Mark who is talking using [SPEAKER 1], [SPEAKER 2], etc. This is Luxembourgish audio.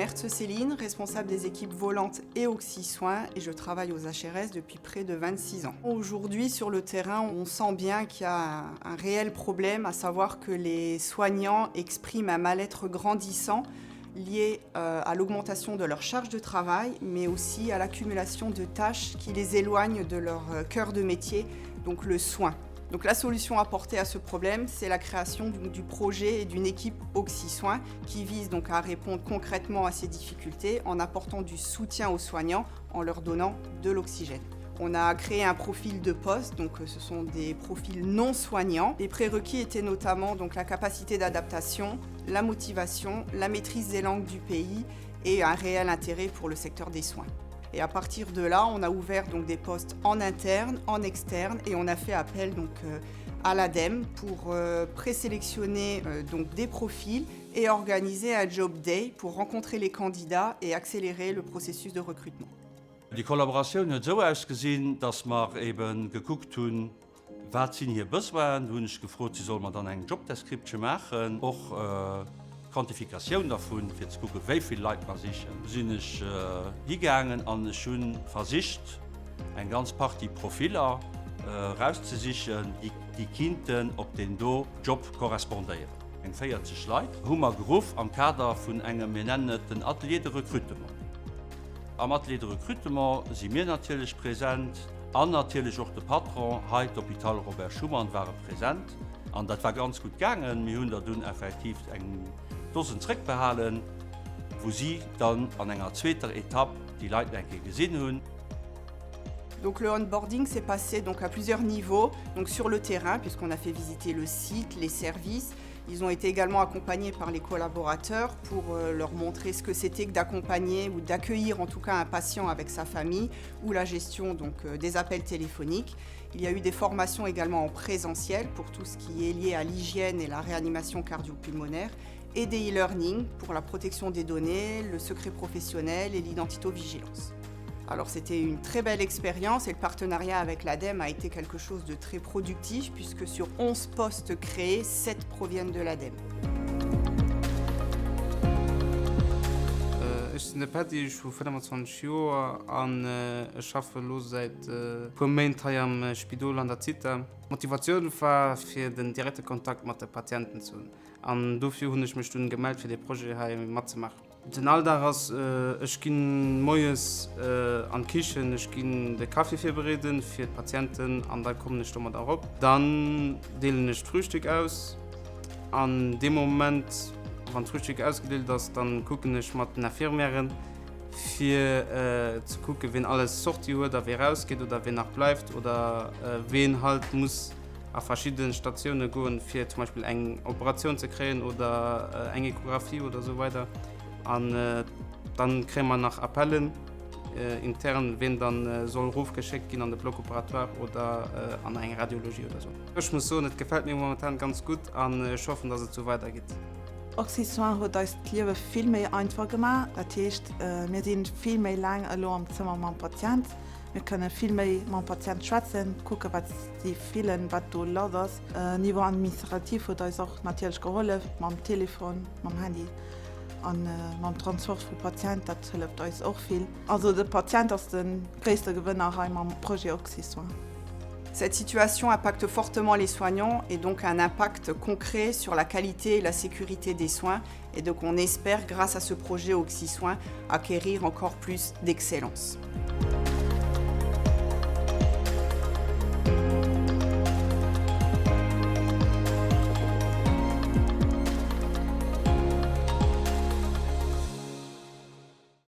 [SPEAKER 1] Mertz Céline, responsable des équipes volantes et Oxy-Soins, et je travaille aux HRS depuis près de 26 ans. Aujourd'hui, sur le terrain, on sent bien qu'il y a un réel problème, à savoir que les soignants expriment un mal-être grandissant lié à l'augmentation de leur charge de travail, mais aussi à l'accumulation de tâches qui les éloignent de leur cœur de métier, donc le soin. Donc la solution apportée à ce problème, c'est la création du projet et d'une équipe Oxy-Soins qui vise donc à répondre concrètement à ces difficultés en apportant du soutien aux soignants en leur donnant de l'oxygène. On a créé un profil de poste, donc ce sont des profils non soignants. Les prérequis étaient notamment donc la capacité d'adaptation, la motivation, la maîtrise des langues du pays et un réel intérêt pour le secteur des soins. Et à partir de là, on a ouvert donc des postes en interne, en externe, et on a fait appel donc à l'ADEME pour présélectionner donc des profils et organiser un job day pour rencontrer les candidats et accélérer le processus de recrutement.
[SPEAKER 2] Die Kollaboration hat so ausgesehen, dass wir eben geguckt haben, was sind hier Buzzwörter, und ich gefragt, sie soll man dann eine Jobdescription machen, auch Quantifikation davon, für zu gucken, wie viele Leute man sich sind ich hingegangen und schon versucht, ein ganz paar Profile rauszusichern, die Kinder auf den Job korrespondieren. Ein 40 Leute haben wir gerufen am Kader von einem benannten Atelier de Recrutement. Am Atelier de Recrutement sind wir natürlich präsent, und natürlich auch der Patron, heute Hospital Robert Schumann, waren präsent. Und das war ganz gut gegangen. Wir haben dann effektiv ein Dosen zurückbehalten, wo sie dann an einer zweiten Etappe die Leute gesehen haben.
[SPEAKER 1] Donc le onboarding s'est passé donc à plusieurs niveaux, donc sur le terrain puisqu'on a fait visiter le site, les services. Ils ont été également accompagnés par les collaborateurs pour leur montrer ce que c'était que d'accompagner ou d'accueillir en tout cas un patient avec sa famille ou la gestion donc, des appels téléphoniques. Il y a eu des formations également en présentiel pour tout ce qui est lié à l'hygiène et la réanimation cardio-pulmonaire et des e-learning pour la protection des données, le secret professionnel et l'identito-vigilance. Alors c'était une très belle expérience et le partenariat avec l'ADEME a été quelque chose de très productif puisque sur 11 postes créés, 7 proviennent de l'ADEME.
[SPEAKER 3] Ich bin Patty, ich bin 25 Jahre und ich arbeite seit Monaten am Spital an der Zita. Motivation war für den direkten Kontakt mit den Patienten zu. Und dafür habe ich mich dann gemeldet für das Projekt hier mitzumachen. Den Alldags ich gehe morgens an die Küche, ich gehe den Kaffee vorbereiten für die Patienten und dann komme ich immer darauf. Dann dehle ich Frühstück aus. An dem Moment, wenn das Frühstück ausgedeelt ist, dann gucke ich mit den Firmen für zu gucken, wenn alles sortiert oder wer rausgeht oder wer noch bleibt oder wen halt muss auf verschiedenen Stationen gehen, für zum Beispiel eine Operation zu kriegen oder eine Echografie oder so weiter. Und dann kriegt man nach Appellen intern, wenn dann soll Ruf geschickt gehen an den Blockoperateur oder an eine Radiologie oder so. Ich muss sagen, es gefällt mir momentan ganz gut und ich hoffe, dass es so weitergeht.
[SPEAKER 4] Oxy-Soins hat uns das Leben viel mehr einfach gemacht. Das heißt, wir sind viel mehr lang allein im Zimmer mit dem Patienten. Wir können viel mehr mit dem Patienten schwätzen, gucken, was sie fühlen, was du los ist. Niveau administrativ hat uns auch natürlich geholfen, mit dem Telefon, mit dem Handy. Und mit dem Transport für Patienten, das hilft uns auch viel. Also der Patient ist der größte Gewinner im Projekt Oxy-Soins.
[SPEAKER 1] Cette situation impacte fortement les soignants et donc un impact concret sur la qualité et la sécurité des soins. Et donc on espère, grâce à ce projet Oxy-Soins, acquérir encore plus d'excellence.